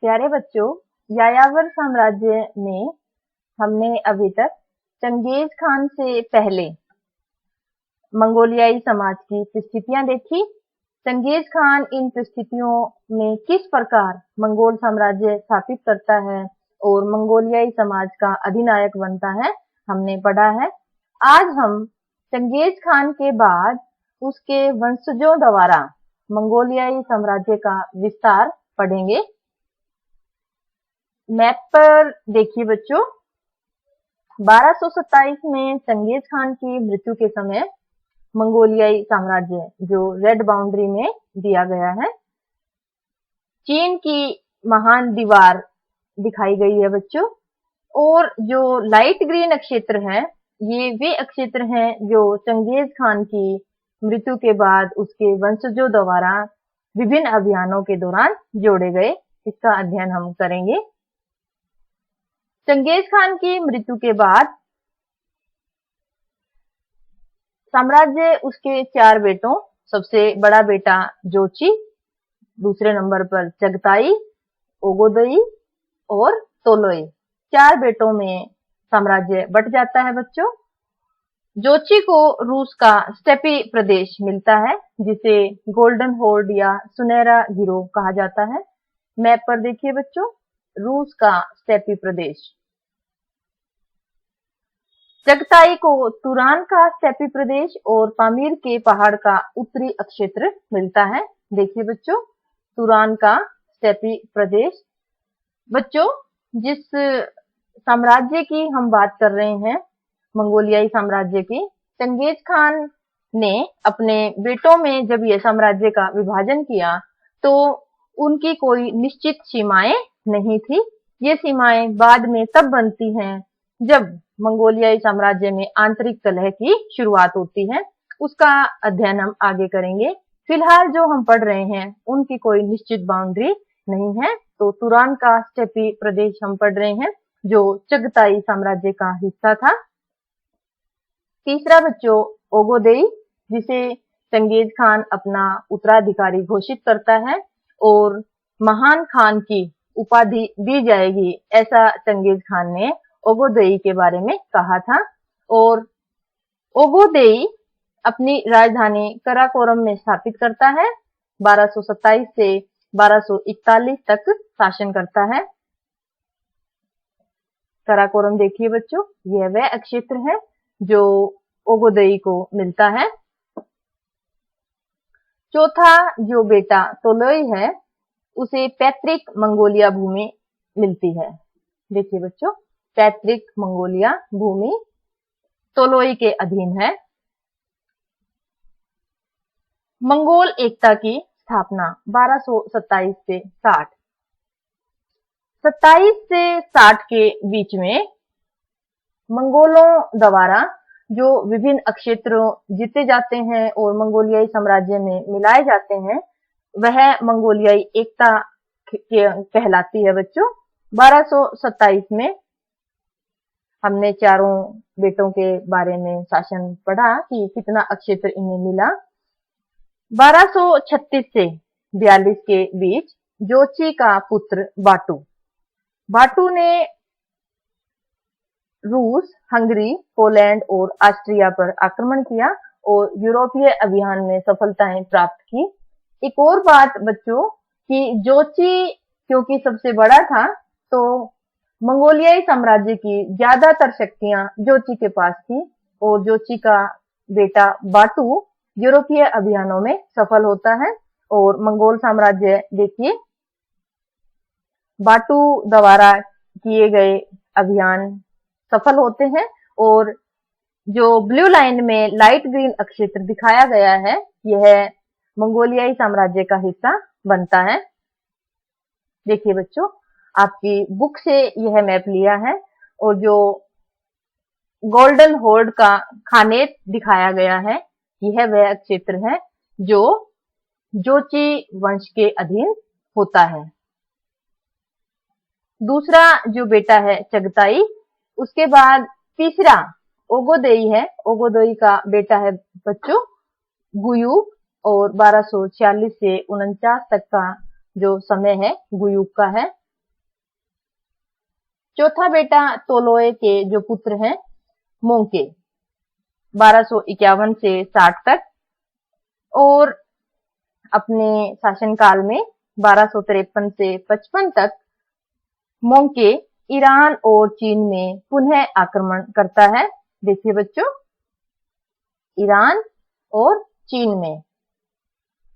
प्यारे बच्चों, यायावर साम्राज्य में हमने अभी तक चंगेज खान से पहले मंगोलियाई समाज की परिस्थितियां देखी। चंगेज खान इन परिस्थितियों में किस प्रकार मंगोल साम्राज्य स्थापित करता है और मंगोलियाई समाज का अधिनायक बनता है, हमने पढ़ा है। आज हम चंगेज खान के बाद उसके वंशजों द्वारा मंगोलियाई साम्राज्य का विस्तार पढ़ेंगे। मैप पर देखिए बच्चों, 1227 में चंगेज खान की मृत्यु के समय मंगोलियाई साम्राज्य जो रेड बाउंड्री में दिया गया है, चीन की महान दीवार दिखाई गई है बच्चों। और जो लाइट ग्रीन अक्षेत्र है, ये वे अक्षेत्र हैं जो चंगेज खान की मृत्यु के बाद उसके वंशजों द्वारा विभिन्न अभियानों के दौरान जोड़े गए। इसका अध्ययन हम करेंगे। चंगेज खान की मृत्यु के बाद साम्राज्य उसके 4 बेटों, सबसे बड़ा बेटा जोची, दूसरे नंबर पर चगताई, ओगोदई और तोलोई, 4 बेटों में साम्राज्य बट जाता है बच्चों। जोची को रूस का स्टेपी प्रदेश मिलता है, जिसे गोल्डन होर्ड या सुनहरा गिरोह कहा जाता है। मैप पर देखिए बच्चों, रूस का स्टेपी प्रदेश। चगताई को तुरान का स्टेपी प्रदेश और पामीर के पहाड़ का उत्तरी क्षेत्र मिलता है। देखिए बच्चों, तुरान का स्टेपी प्रदेश। बच्चों, जिस साम्राज्य की हम बात कर रहे हैं, मंगोलियाई साम्राज्य की, चंगेज खान ने अपने बेटों में जब यह साम्राज्य का विभाजन किया तो उनकी कोई निश्चित सीमाएं नहीं थी। ये सीमाएं बाद में तब बनती हैं जब मंगोलियाई साम्राज्य में आंतरिक कलह की शुरुआत होती है। उसका अध्ययन हम आगे करेंगे। फिलहाल जो हम पढ़ रहे हैं उनकी कोई निश्चित बाउंड्री नहीं है। तो तुरान का स्टेपी प्रदेश हम पढ़ रहे हैं जो चगताई साम्राज्य का हिस्सा था। तीसरा बच्चों, ओगोदेई, जिसे चंगेज खान अपना उत्तराधिकारी घोषित करता है और महान खान की उपाधि दी जाएगी, ऐसा चंगेज खान ने ओगोदेई के बारे में कहा था। और ओगोदेई अपनी राजधानी कराकोरम में स्थापित करता है। 1227 से 1241 तक शासन करता है। कराकोरम देखिए बच्चों, यह वह क्षेत्र है जो ओगोदेई को मिलता है। चौथा जो बेटा तोलोई है, उसे पैतृक मंगोलिया भूमि मिलती है। देखिए बच्चों, पैतृक मंगोलिया भूमि तोलोई के अधीन है। मंगोल एकता की स्थापना 1227 से 60। 27 से 60 के बीच में मंगोलों द्वारा जो विभिन्न क्षेत्रों जीते जाते हैं और मंगोलियाई साम्राज्य में मिलाए जाते हैं, वह मंगोलियाई एकता कहलाती है बच्चों। 1227 में हमने चारों बेटों के बारे में शासन पढ़ा कि कितना क्षेत्र इन्हें मिला। 1236 से 42 के बीच जोची का पुत्र बाटू ने रूस, हंगरी, पोलैंड और ऑस्ट्रिया पर आक्रमण किया और यूरोपीय अभियान में सफलताएं प्राप्त की। एक और बात बच्चों कि जोची क्योंकि सबसे बड़ा था, तो मंगोलियाई साम्राज्य की ज्यादातर शक्तियां जोची के पास थी और जोची का बेटा बाटू यूरोपीय अभियानों में सफल होता है और मंगोल साम्राज्य देखिए, बाटू द्वारा किए गए अभियान सफल होते हैं और जो ब्लू लाइन में लाइट ग्रीन क्षेत्र दिखाया गया है, यह मंगोलियाई साम्राज्य का हिस्सा बनता है। देखिए बच्चों, आपकी बुक से यह मैप लिया है और जो गोल्डन होर्ड का खानेत दिखाया गया है, यह वह क्षेत्र है जो जोची वंश के अधीन होता है। दूसरा जो बेटा है चगताई, उसके बाद तीसरा ओगोदेई है। ओगोदेई का बेटा है बच्चों गुयूक, और 1246 से 49 तक का जो समय है गुयूक का है। चौथा बेटा तोलोए के जो पुत्र हैं मोंके 1251 से 60 तक, और अपने शासनकाल में 1253 से 55 तक मोंके ईरान और चीन में पुनः आक्रमण करता है। देखिए बच्चों, ईरान और चीन में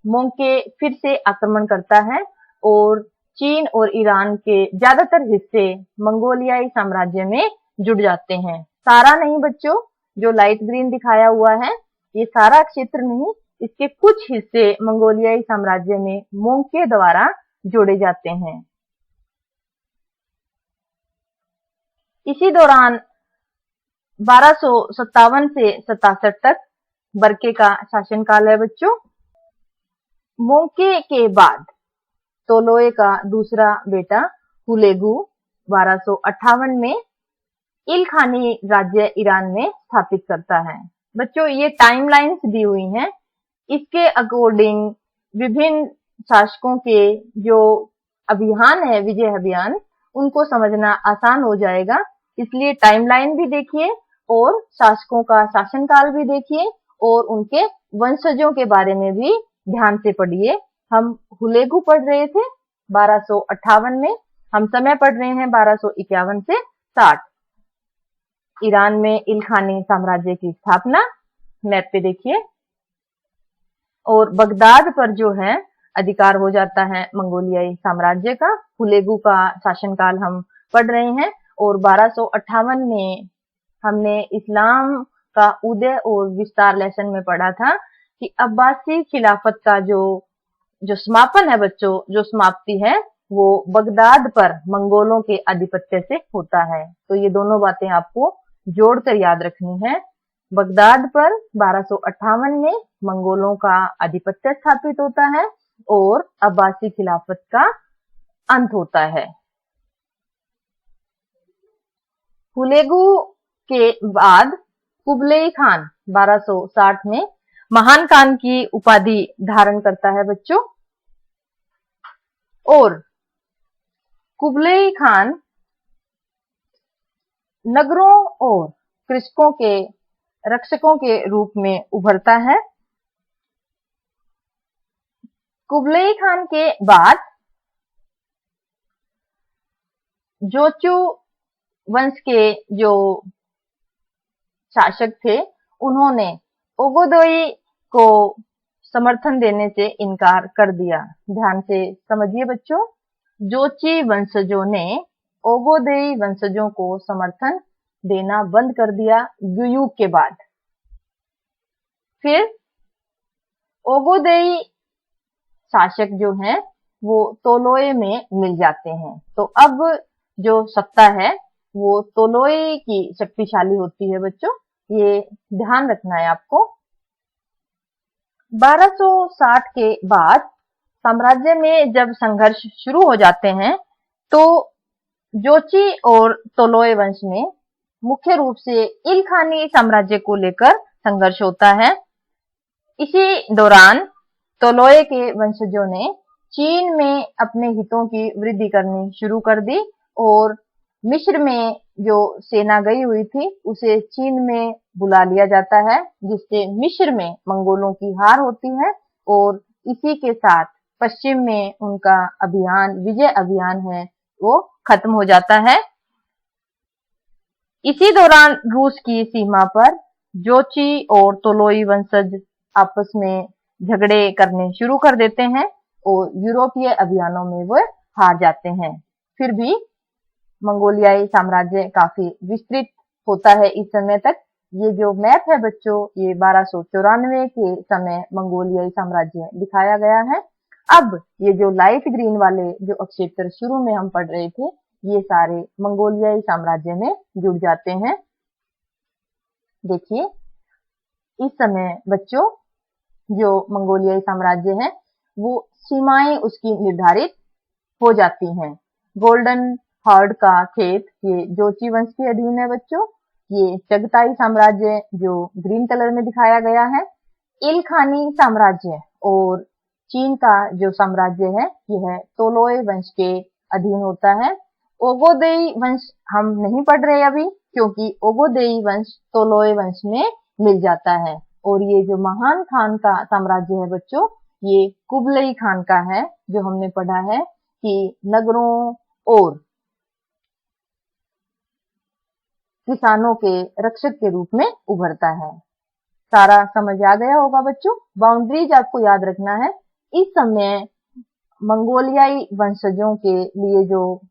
मोंके फिर से आक्रमण करता है और चीन और ईरान के ज्यादातर हिस्से मंगोलियाई साम्राज्य में जुड़ जाते हैं। सारा नहीं बच्चों, जो लाइट ग्रीन दिखाया हुआ है ये सारा क्षेत्र नहीं, इसके कुछ हिस्से मंगोलियाई साम्राज्य में मोंके द्वारा जोड़े जाते हैं। इसी दौरान 1257 से 67 तक बर्के का शासनकाल है बच्चों। मोंके के बाद तोलोए का दूसरा बेटा हुलेगु 1258 में इलखानी राज्य ईरान में स्थापित करता है। बच्चों ये टाइमलाइंस दी हुई हैं, इसके अकॉर्डिंग विभिन्न शासकों के जो अभियान है, विजय अभियान, उनको समझना आसान हो जाएगा। इसलिए टाइमलाइन भी देखिए और शासकों का शासनकाल भी देखिए और उनके वंशजों के बारे में भी ध्यान से पढ़िए। हम हुलेगु पढ़ रहे थे 1258 में, हम समय पढ़ रहे हैं 1251 से 60। ईरान में इलखानी साम्राज्य की स्थापना, मैप पे देखिए, और बगदाद पर जो है अधिकार हो जाता है मंगोलियाई साम्राज्य का। हुलेगु का शासनकाल हम पढ़ रहे हैं और 1258 में हमने इस्लाम का उदय और विस्तार लेसन में पढ़ा था कि अब्बासी खिलाफत का जो समापन है बच्चों, जो समाप्ति है वो बगदाद पर मंगोलों के आधिपत्य से होता है। तो ये दोनों बातें आपको जोड़कर याद रखनी है। बगदाद पर 1258 में मंगोलों का आधिपत्य स्थापित होता है और अब्बासी खिलाफत का अंत होता है। हुलेगु के बाद कुबलई खान 1260 में महान खान की उपाधि धारण करता है बच्चों, और कुबलई खान नगरों और कृषकों के रक्षकों के रूप में उभरता है। कुबलई खान के बाद जोचू वंश के जो शासक थे उन्होंने ओगोदोई को समर्थन देने से इनकार कर दिया। ध्यान से समझिए बच्चों, जोची वंशजों ने ओगोदोई वंशजों को समर्थन देना बंद कर दिया युयुग के बाद। फिर ओगोदोई शासक जो हैं वो तोलोए में मिल जाते हैं। तो अब जो सत्ता है वो तोलोए की शक्तिशाली होती है बच्चों, ये ध्यान रखना है आपको। 1260 के बाद साम्राज्य में जब संघर्ष शुरू हो जाते हैं तो जोची और तोलोए वंश में मुख्य रूप से इलखानी साम्राज्य को लेकर संघर्ष होता है। इसी दौरान तोलोए के वंशजों ने चीन में अपने हितों की वृद्धि करनी शुरू कर दी और मिस्र में जो सेना गई हुई थी उसे चीन में बुला लिया जाता है, जिससे मिस्र में मंगोलों की हार होती है और इसी के साथ पश्चिम में उनका अभियान, विजय अभियान है, वो खत्म हो जाता है। इसी दौरान रूस की सीमा पर जोची और तोलोई वंशज आपस में झगड़े करने शुरू कर देते हैं और यूरोपीय अभियानों में वो हार जाते हैं। फिर भी मंगोलियाई साम्राज्य काफी विस्तृत होता है इस समय तक। ये जो मैप है बच्चों, ये 1294 के समय मंगोलियाई साम्राज्य दिखाया गया है। अब ये जो लाइट ग्रीन वाले जो अक्षेत्र शुरू में हम पढ़ रहे थे, ये सारे मंगोलियाई साम्राज्य में जुड़ जाते हैं। देखिए इस समय बच्चों जो मंगोलियाई साम्राज्य है वो सीमाएं उसकी निर्धारित हो जाती हैं। गोल्डन हॉर्ड का खेत ये जोची वंश के अधीन है बच्चों। ये चगताई साम्राज्य जो ग्रीन कलर में दिखाया गया है, इलखानी साम्राज्य और चीन का जो साम्राज्य है यह तोलोए वंश के अधीन होता है ओगोदेई वंश हम नहीं पढ़ रहे अभी, क्योंकि ओगोदेई वंश तोलोए वंश में मिल जाता है। और ये जो महान खान का साम्राज्य है बच्चों, ये कुबलई खान का है, जो हमने पढ़ा है कि नगरों और किसानों के रक्षक के रूप में उभरता है। सारा समझ आ गया होगा बच्चों। बाउंड्रीज आपको याद रखना है। इस समय मंगोलियाई वंशजों के लिए जो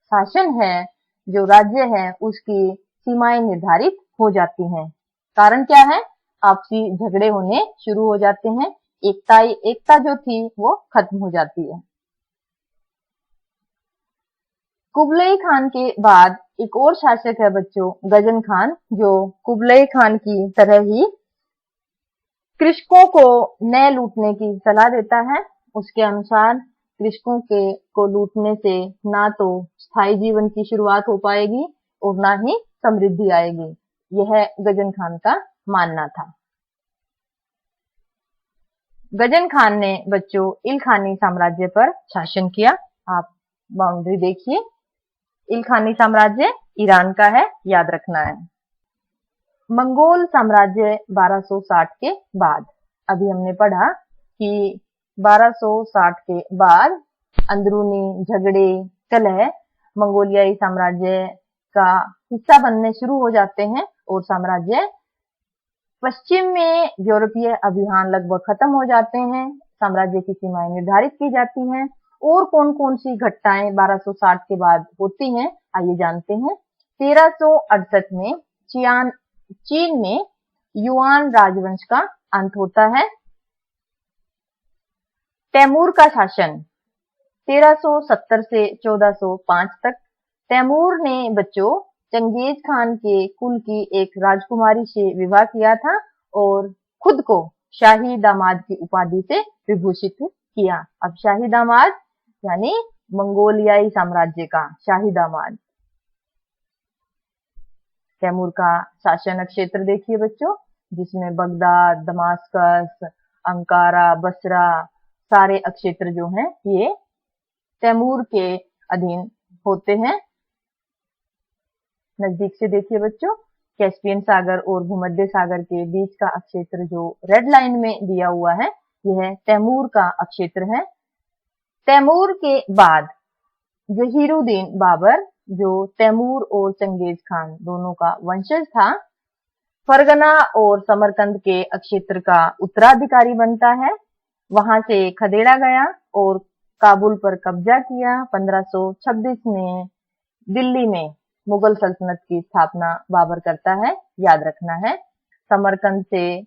शासन है, जो राज्य है, उसकी सीमाएं निर्धारित हो जाती हैं। कारण क्या है? आपसी झगड़े होने शुरू हो जाते हैं, एकता जो थी वो खत्म हो जाती है। कुबलई खान के बाद एक और शासक है बच्चों, गजन खान, जो कुबलई खान की तरह ही कृषकों को न लूटने की सलाह देता है। उसके अनुसार कृषकों को लूटने से ना तो स्थायी जीवन की शुरुआत हो पाएगी और ना ही समृद्धि आएगी। यह गजन खान का मानना था। गजन खान ने बच्चों इलखानी साम्राज्य पर शासन किया। आप बाउंड्री देखिए। इलखानी साम्राज्य ईरान का है, याद रखना है। मंगोल साम्राज्य 1260 के बाद, अभी हमने पढ़ा कि 1260 के बाद अंदरूनी झगड़े, कलह मंगोलियाई साम्राज्य का हिस्सा बनने शुरू हो जाते हैं और साम्राज्य पश्चिम में यूरोपीय अभियान लगभग खत्म हो जाते हैं। साम्राज्य की सीमाएं निर्धारित की जाती हैं। और कौन कौन सी घटनाएं 1260 के बाद होती हैं, आइए जानते हैं। 1368 में चीन में युआन राजवंश का अंत होता है। तैमूर का शासन 1370 से 1405 तक। तैमूर ने बच्चों चंगेज खान के कुल की एक राजकुमारी से विवाह किया था और खुद को शाही दामाद की उपाधि से विभूषित किया। अब शाही दामाद यानी मंगोलियाई साम्राज्य का शाही दामाद। तैमूर का शासन क्षेत्र देखिए बच्चों, जिसमें बगदाद, दमास्कस, अंकारा, बसरा सारे क्षेत्र जो हैं ये तैमूर के अधीन होते हैं। नजदीक से देखिए बच्चों, कैस्पियन सागर और भूमध्य सागर के बीच का क्षेत्र जो रेड लाइन में दिया हुआ है, यह तैमूर का क्षेत्र है। तैमूर के बाद जहीरुद्दीन बाबर, जो तैमूर और चंगेज खान दोनों का वंशज था, फरगना और समरकंद के क्षेत्र का उत्तराधिकारी बनता है। वहां से खदेड़ा गया और काबुल पर कब्जा किया। 1526 में दिल्ली में मुगल सल्तनत की स्थापना बाबर करता है, याद रखना है। समरकंद से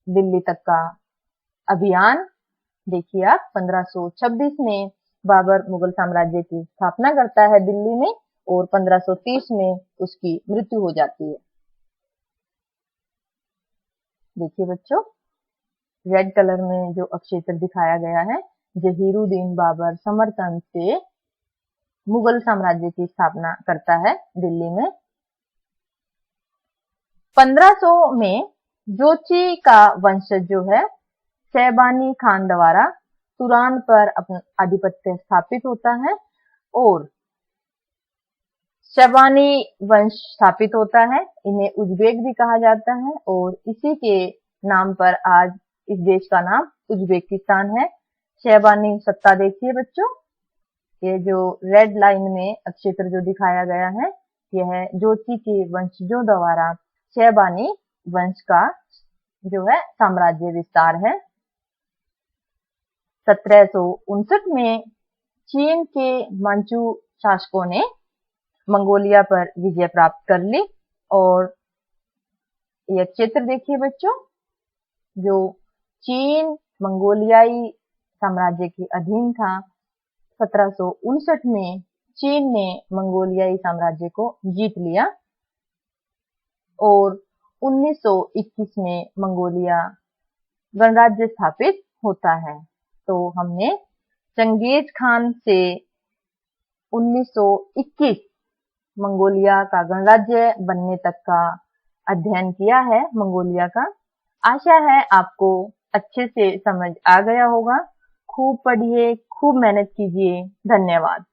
दिल्ली तक का अभियान देखिए आप। 1526 में बाबर मुगल साम्राज्य की स्थापना करता है दिल्ली में और 1530 में उसकी मृत्यु हो जाती है। देखिए बच्चों, रेड कलर में जो क्षेत्र दिखाया गया है, जहीरुद्दीन बाबर समरकंद से मुगल साम्राज्य की स्थापना करता है दिल्ली में। 1500 में जोची का वंशज जो है शैबानी खान द्वारा तुरान पर अपना आधिपत्य स्थापित होता है और शैबानी वंश स्थापित होता है। इन्हें उज्बेक भी कहा जाता है और इसी के नाम पर आज इस देश का नाम उज्बेकिस्तान है। शैबानी सत्ता देखिए बच्चों, ये जो रेड लाइन में क्षेत्र जो दिखाया गया है, यह जोची के वंशजों द्वारा शैबानी वंश का जो है साम्राज्य विस्तार है। 1759 में चीन के मांचू शासकों ने मंगोलिया पर विजय प्राप्त कर ली और यह क्षेत्र देखिए बच्चों, जो चीन मंगोलियाई साम्राज्य के अधीन था। 1759 में चीन ने मंगोलियाई साम्राज्य को जीत लिया और 1921 में मंगोलिया गणराज्य स्थापित होता है। तो हमने चंगेज खान से 1921 मंगोलिया का गणराज्य बनने तक का अध्ययन किया है मंगोलिया का। आशा है आपको अच्छे से समझ आ गया होगा। खूब पढ़िए, खूब मेहनत कीजिए। धन्यवाद।